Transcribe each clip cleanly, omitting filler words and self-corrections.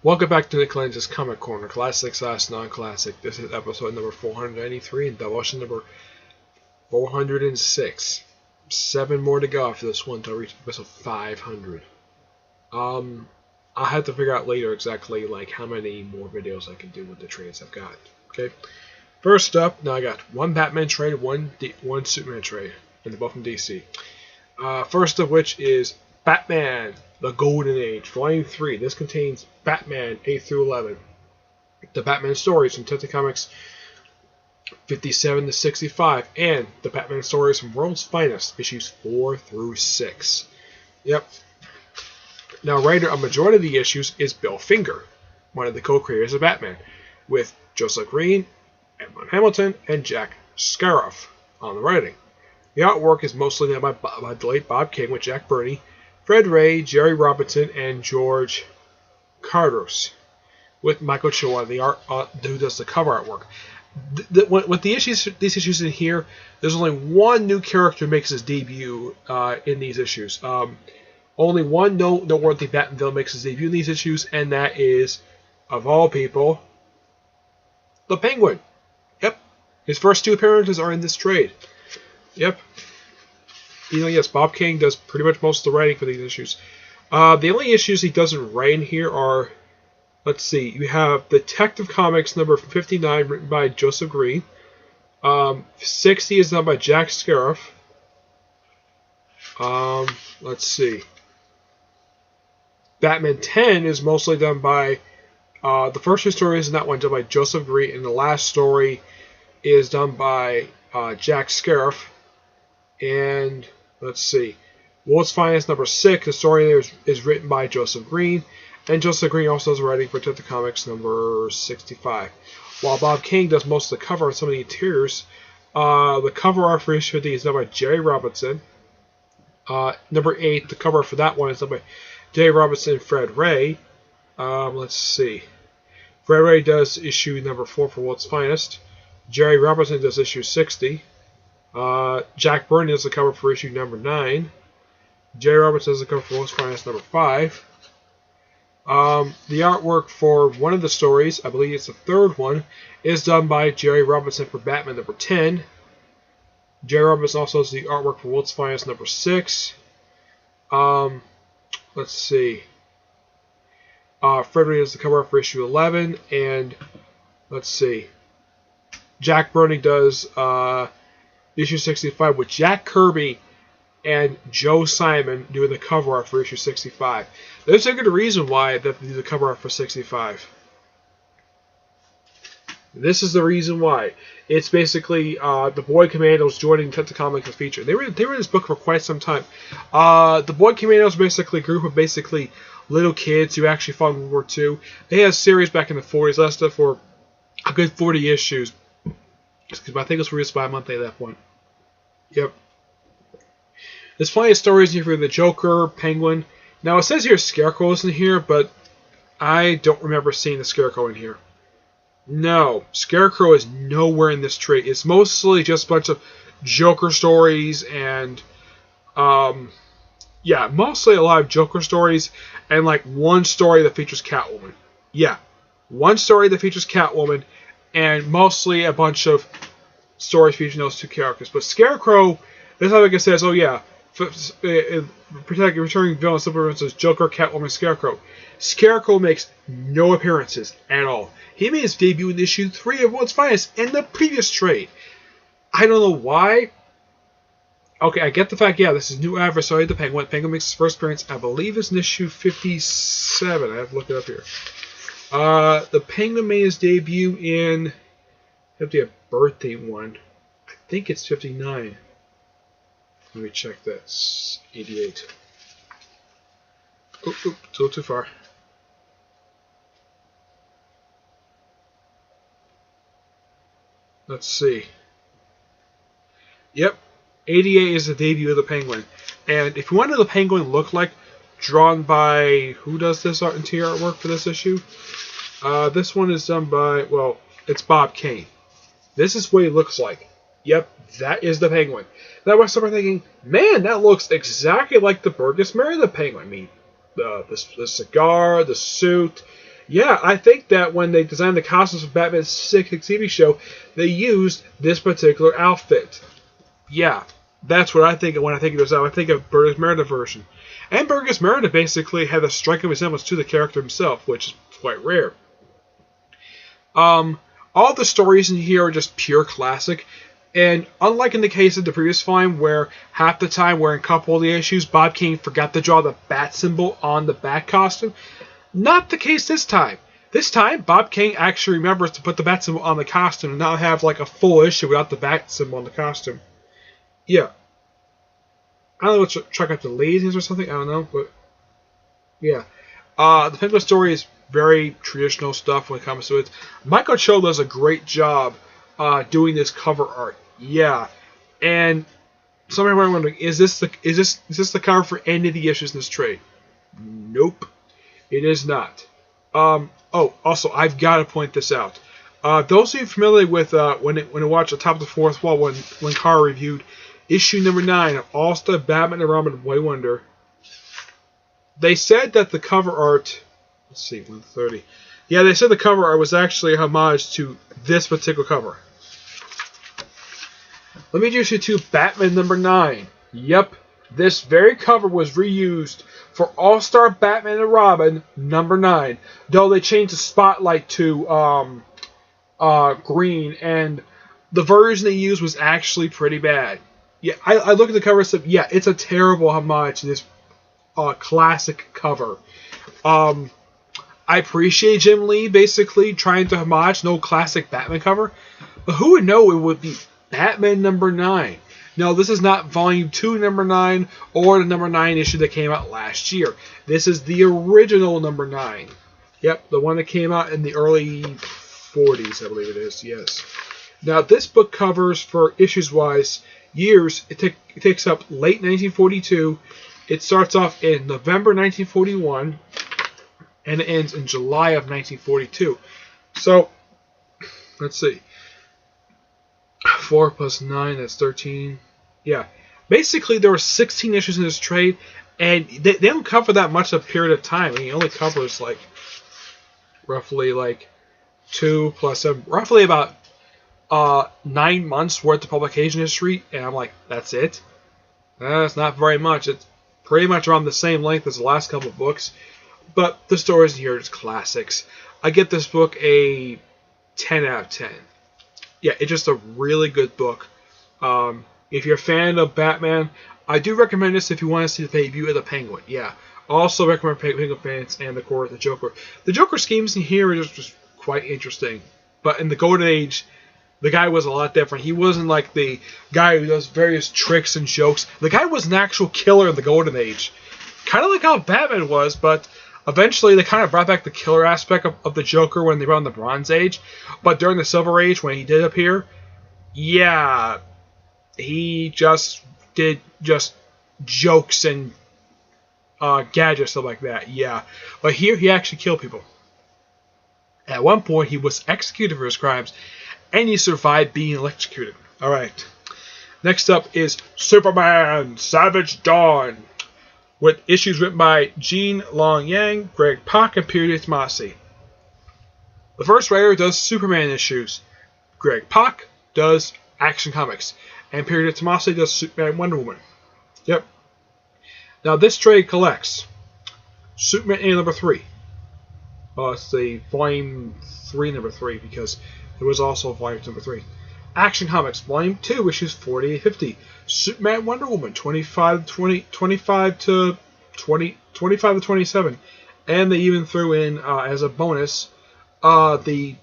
Welcome back to Nick Lenz's Comic Corner, Classic / Non-Classic. This is episode number 493 and Doubleshot number 406. 7 more to go after this one until I reach episode 500. I'll have to figure out later exactly how many more videos I can do with the trades I've got. Okay. First up, now I got one Batman trade, one Superman trade, and they're both from DC. First of which is Batman, The Golden Age, Volume 3. This contains Batman 8 through 11. The Batman stories from Detective Comics 57 to 65. And the Batman stories from World's Finest, issues 4 through 6. Yep. Now, writer a majority of the issues is Bill Finger, one of the co-creators of Batman, with Joseph Green, Edmund Hamilton, and Jack Scaroff on the writing. The artwork is mostly done by the late Bob King, with Jack Burney, Fred Ray, Jerry Robinson, and George Cardos, with Michael Cho on the art, who does the cover artwork. With these issues in here, there's only one new character who makes his debut in these issues. Only one noteworthy Batman villain makes his debut in these issues, and that is, of all people, the Penguin. Yep, his first 2 appearances are in this trade. Yep. Yes, Bob King does pretty much most of the writing for these issues. The only issues he doesn't write in here are, let's see, you have Detective Comics number 59 written by Joseph Green. 60 is done by Jack Scaroff. Let's see. Batman 10 is mostly done by, the first 2 stories in that one done by Joseph Green, and the last story is done by Jack Scaroff. And let's see, World's Finest number 6, the story there is written by Joseph Green, and Joseph Green also does writing for Detective Comics number 65. While Bob King does most of the cover and some of the interiors, the cover art for issue 50 is done by Jerry Robinson. Number 8, the cover for that one is done by Jerry Robinson and Fred Ray. Let's see, Fred Ray does issue number 4 for World's Finest. Jerry Robinson does issue 60. Jack Burney does the cover for issue number 9. Jerry Robinson does the cover for World's Finest number 5. The artwork for one of the stories, I believe it's the 3rd one, is done by Jerry Robinson for Batman number 10. Jerry Robinson also does the artwork for World's Finest number 6. Let's see. Fred Ray does the cover for issue 11, and let's see. Jack Burney does issue 65 with Jack Kirby and Joe Simon doing the cover art for issue 65. There's a good reason why they do the cover art for 65. This is the reason why. It's basically the Boy Commandos joining Detective Comics feature. They were in this book for quite some time. The Boy Commandos are basically a group of little kids who actually fought in World War II. They had a series back in the 40s, lasted for a good 40 issues. Because I think it was released by a month at that point. Yep. There's plenty of stories here for the Joker, Penguin. Now it says here Scarecrow isn't here, but I don't remember seeing the Scarecrow in here. No, Scarecrow is nowhere in this trade. It's mostly just a bunch of Joker stories and, yeah, mostly a lot of Joker stories and one story that features Catwoman. Yeah, one story that features Catwoman. And mostly a bunch of stories featuring those 2 characters. But Scarecrow, this is like it says, oh yeah, returning villain super says Joker, Catwoman, Scarecrow. Scarecrow makes no appearances at all. He made his debut in issue 3 of World's Finest in the previous trade. I don't know why. Okay, I get the fact, yeah, this is new adversary, the Penguin. Penguin makes his first appearance, I believe it's in issue 57. I have to look it up here. The Penguin made his debut in, I have to be a birthday one. I think it's 59. Let me check that. It's 88. Oop, it's a little too far. Let's see. Yep, 88 is the debut of the Penguin. And if you want to know the Penguin look like, drawn by, who does this interior artwork for this issue? This one is done by, well, it's Bob Kane. This is what he looks like. Yep, that is the Penguin. That was someone thinking, man, that looks exactly like the Burgess Meredith Penguin. I mean, the cigar, the suit, Yeah, I think that when they designed the costumes for Batman's 6 TV show, they used this particular outfit. Yeah, that's what I think of when I think of this out. I think of Burgess Meredith version. And Burgess Meredith basically had a striking resemblance to the character himself, which is quite rare. All the stories in here are just pure classic. And unlike in the case of the previous volume, where half the time, where in a couple of the issues, Bob Kane forgot to draw the bat symbol on the bat costume, not the case this time. This time, Bob Kane actually remembers to put the bat symbol on the costume and not have like a full issue without the bat symbol on the costume. Yeah. I don't know what's check out the laziness or something. I don't know, but yeah. The Penguin story is very traditional stuff when it comes to it. Michael Cho does a great job doing this cover art. Yeah, and somebody might be wondering, is this the cover for any of the issues in this trade? Nope. It is not. Also, I've got to point this out. Those of you familiar with when I watched the Top of the Fourth Wall when Carr reviewed issue number 9 of All-Star Batman and Robin Boy Wonder, they said that the cover art, let's see, 130. Yeah, they said the cover art was actually a homage to this particular cover. Let me introduce you to Batman number 9. Yep, this very cover was reused for All-Star Batman and Robin number 9, though they changed the spotlight to green, and the version they used was actually pretty bad. Yeah, I look at the cover and said, yeah, it's a terrible homage to this classic cover. I appreciate Jim Lee basically trying to homage an old classic Batman cover, but who would know it would be Batman number 9? No, this is not Volume 2, number 9, or the number 9 issue that came out last year. This is the original number 9. Yep, the one that came out in the early 40s, I believe it is, yes. Now, this book covers, for issues-wise, years. It takes up late 1942. It starts off in November 1941, and it ends in July of 1942. So, let's see. 4 plus 9, that's 13. Yeah. Basically, there were 16 issues in this trade, and they don't cover that much of a period of time. I mean, it only covers, like, roughly, like, 2 plus 7, roughly about 9 months worth of publication history, and I'm like, that's it? That's not very much. It's pretty much around the same length as the last couple of books, but the stories in here are just classics. I give this book a 10 out of 10. Yeah, it's just a really good book. If you're a fan of Batman, I do recommend this if you want to see the debut of the Penguin. Yeah, also recommend Penguin fans and, of course, the Joker. The Joker schemes in here are just quite interesting, but in the Golden Age, the guy was a lot different. He wasn't like the guy who does various tricks and jokes. The guy was an actual killer in the Golden Age. Kind of like how Batman was, but eventually they kind of brought back the killer aspect of the Joker when they were in the Bronze Age. But during the Silver Age, when he did appear, yeah, he just did just jokes and gadgets, stuff like that. Yeah, but here he actually killed people. At one point, he was executed for his crimes, and he survived being electrocuted. Alright. Next up is Superman Savage Dawn, with issues written by Gene Long Yang, Greg Pak, and Peter Tomasi. The first writer does Superman issues. Greg Pak does Action Comics. And Peter Tomasi does Superman Wonder Woman. Yep. Now this trade collects Superman A number 3. It's the Volume 3 number 3, because there was also Volume number 3. Action Comics Volume 2, issues 48 to 50. Superman Wonder Woman 25 to 27. And they even threw in, as a bonus, the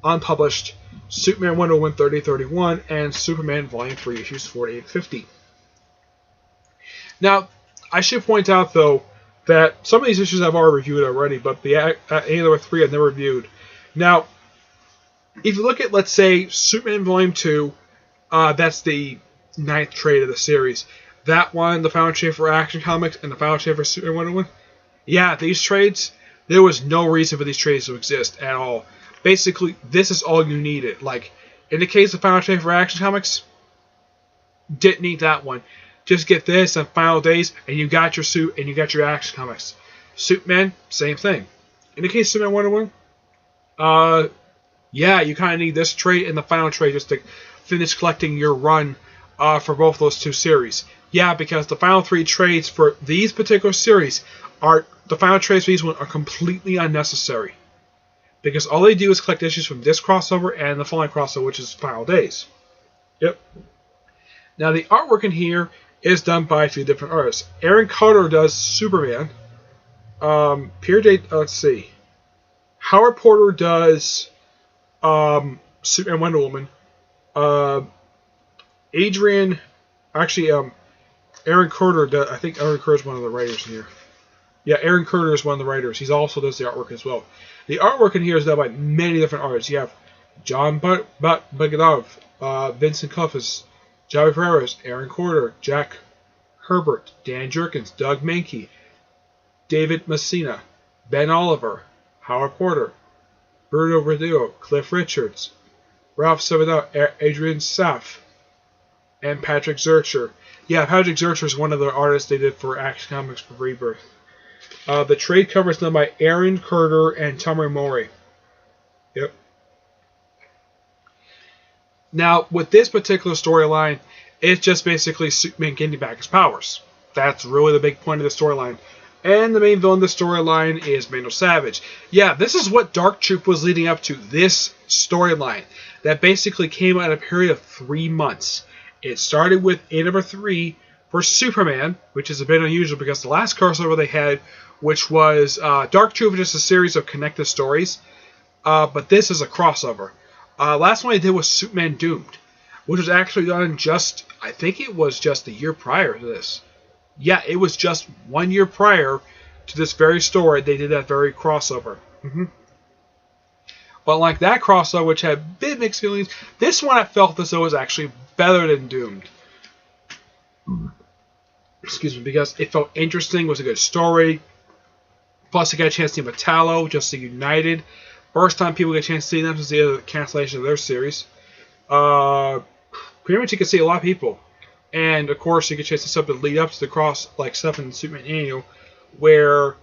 unpublished Superman Wonder Woman 30-31 and Superman Volume 3, issues 48 to 50. Now, I should point out, though, that some of these issues I've already reviewed already, but the A number 3 I've never reviewed. Now, if you look at, let's say, Superman Volume 2, that's the 9th trade of the series. That one, the final trade for Action Comics, and the final trade for Superman Wonder Woman. Yeah, these trades, there was no reason for these trades to exist at all. Basically, this is all you needed. Like, in the case of final trade for Action Comics, didn't need that one. Just get this on Final Days, and you got your suit, and you got your Action Comics. Superman, same thing. In the case of Superman Wonder Woman, Yeah, you kind of need this trade and the final trade just to finish collecting your run for both those two series. Yeah, because the final three trades for these particular series are the final trades for these ones are completely unnecessary. Because all they do is collect issues from this crossover and the following crossover, which is Final Days. Yep. Now the artwork in here is done by a few different artists. Aaron Carter does Superman. Pierre J. Let's see. Howard Porter does Superman, Wonder Woman. Adrian, actually, Aaron Carter does. I think Aaron Carter is one of the writers in here. Yeah, Aaron Carter is one of the writers. He also does the artwork as well. The artwork in here is done by many different artists. You have John Bagadov, Vincent Cuffes, Javi Perez, Aaron Carter, Jack Herbert, Dan Jerkins, Doug Mankey, David Messina, Ben Oliver, Howard Porter, Bruno Rodillo, Cliff Richards, Ralph Sabadell, Adrian Saff, and Patrick Zurcher. Yeah, Patrick Zurcher is one of the artists they did for Action Comics for Rebirth. The trade cover is done by Aaron Carter and Tomer Mori. Yep. Now, with this particular storyline, it's just basically Superman getting back his powers. That's really the big point of the storyline. And the main villain of the storyline is Vandal Savage. Yeah, this is what Dark Troop was leading up to, this storyline. That basically came out in a period of 3 months. It started with A number 3 for Superman, which is a bit unusual because the last crossover they had, which was Dark Troop, just a series of connected stories. But this is a crossover. Last one they did was Superman Doomed, which was actually done just, I think it was just a year prior to this. Yeah, it was just 1 year prior to this very story they did that very crossover. But like that crossover, which had a bit mixed feelings, this one I felt as though was actually better than Doomed. Excuse me, because it felt interesting, was a good story. Plus, I got a chance to see Metallo, Justice United. First time people get a chance to see them since the cancellation of their series. Pretty much you can see a lot of people. And, of course, you get a chance to see something lead up to the cross, like stuff in Superman Annual, where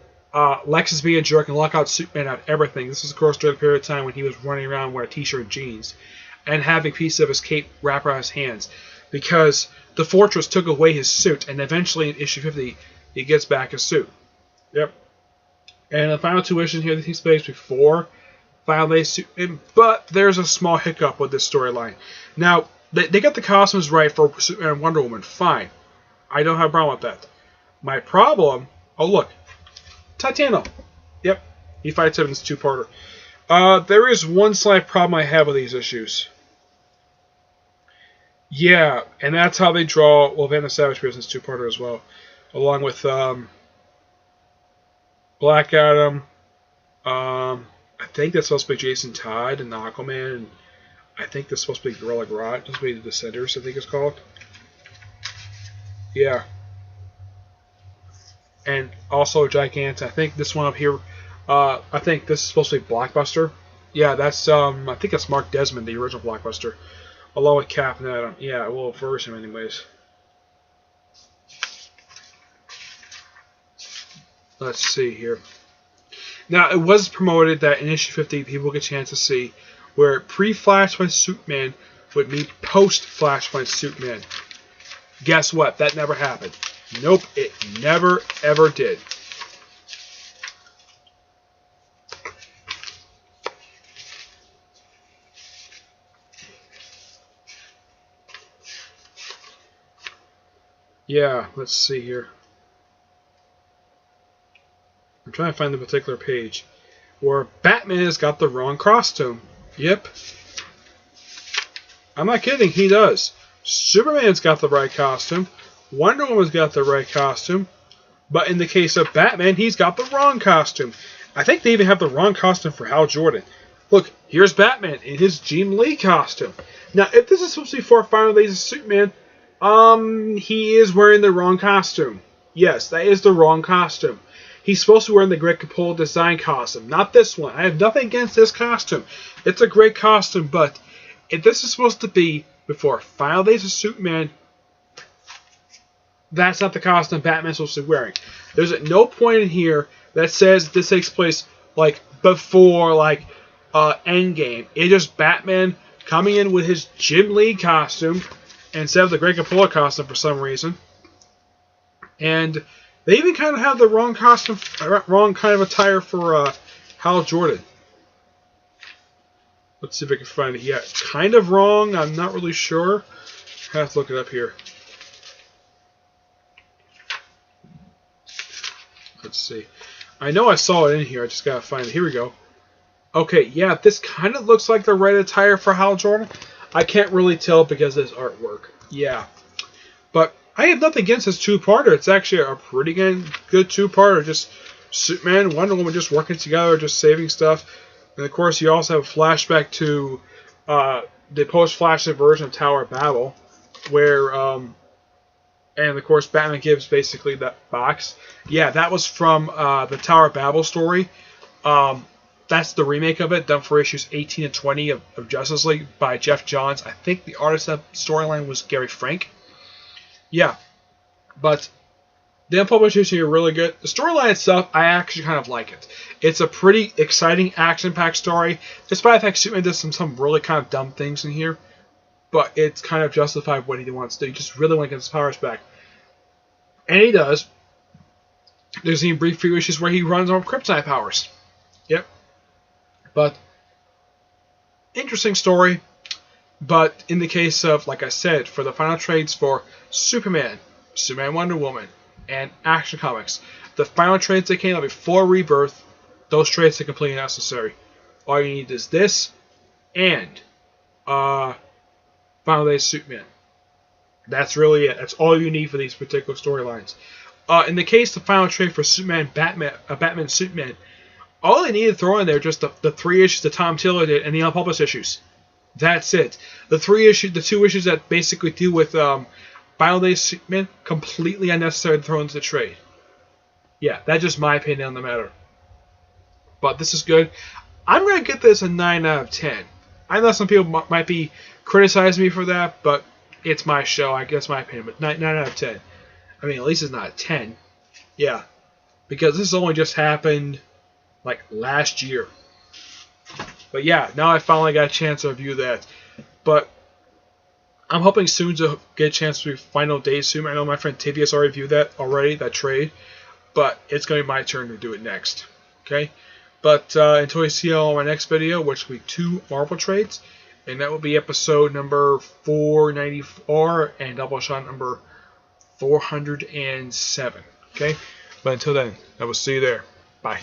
Lex is being a jerk and lock out Superman out of everything. This is, of course, during a period of time when he was running around wearing a t-shirt and jeans, and having pieces of his cape wrap around his hands. Because the Fortress took away his suit, and eventually in issue 50, he gets back his suit. Yep. And the final two issues here, that takes place before Final Days Superman, but there's a small hiccup with this storyline. Now, they got the costumes right for Superman and Wonder Woman, fine. I don't have a problem with that. My problem, oh look, Titano. Yep, he fights him in this two-parter. There is one slight problem I have with these issues. Yeah, and that's how they draw, well, Vandal Savage appears in this two-parter as well, along with Black Adam, I think that's supposed to be Jason Todd and Aquaman, and I think that's supposed to be Gorilla Grodd, supposed to be the Descenders, I think it's called. Yeah. And also Gigant. I think this one up here, I think this is supposed to be Blockbuster. Yeah, that's, I think that's Mark Desmond, the original Blockbuster, along with Cap and Adam. Yeah, we'll verse him anyways. Let's see here. Now, it was promoted that in issue 50, people get a chance to see where pre-Flashpoint Superman would meet post-Flashpoint Superman. Guess what? That never happened. Nope, it never, ever did. Yeah, let's see here. I'm trying to find the particular page where Batman has got the wrong costume. Yep. I'm not kidding, he does. Superman's got the right costume. Wonder Woman's got the right costume. But in the case of Batman, he's got the wrong costume. I think they even have the wrong costume for Hal Jordan. Look, here's Batman in his Jim Lee costume. Now, if this is supposed to be for Final Days of Superman, he is wearing the wrong costume. Yes, that is the wrong costume. He's supposed to be wearing the Greg Capullo design costume, not this one. I have nothing against this costume. It's a great costume, but if this is supposed to be before Final Days of Superman, that's not the costume Batman's supposed to be wearing. There's no point in here that says this takes place like before, like Endgame. It's just Batman coming in with his Jim Lee costume instead of the Greg Capullo costume for some reason. And they even kind of have the wrong costume, wrong kind of attire for Hal Jordan. Let's see if I can find it. Yeah, kind of wrong. I'm not really sure. I have to look it up here. Let's see. I know I saw it in here. I just gotta find it. Here we go. Okay, yeah, this kind of looks like the right attire for Hal Jordan. I can't really tell because of his artwork. Yeah. But I have nothing against this two-parter. It's actually a pretty good two-parter. Just Superman and Wonder Woman just working together, just saving stuff. And of course, you also have a flashback to the post-Flashpoint version of Tower of Babel, where, and of course, Batman gives basically that box. Yeah, that was from the Tower of Babel story. That's the remake of it, done for issues 18 and 20 of Justice League by Jeff Johns. I think the artist of the storyline was Gary Frank. Yeah, but the unpublished issue are really good. The storyline itself, I actually kind of like it. It's a pretty exciting, action-packed story, despite the fact Superman does some really kind of dumb things in here. But it's kind of justified what he wants to do. He just really wants to get his powers back. And he does. There's even brief few issues where he runs on kryptonite powers. Yep. But, interesting story. But in the case of, like I said, for the final trades for Superman, Superman Wonder Woman, and Action Comics, the final trades that came out before Rebirth, those trades are completely necessary. All you need is this, and Final Days Superman. That's really it. That's all you need for these particular storylines. In the case of the final trade for Superman, Batman, Superman, all they need to throw in there just the 3 issues that Tom Taylor did and the unpublished issues. That's it. The 2 issues that basically deal with Final Days Superman, completely unnecessary to throw into the trade. Yeah, that's just my opinion on the matter. But this is good. I'm going to get this a 9 out of 10. I know some people might be criticizing me for that, but it's my show. I guess my opinion. But 9 out of 10. I mean, at least it's not a 10. Yeah. Because this only just happened like last year. But yeah, now I finally got a chance to review that. But I'm hoping soon to get a chance to review Final Days soon. I know my friend Tivius already reviewed that already, that trade. But it's going to be my turn to do it next. Okay? But until we see you all in my next video, which will be 2 Marvel trades. And that will be episode number 494 and Doubleshot number 407. Okay? But until then, I will see you there. Bye.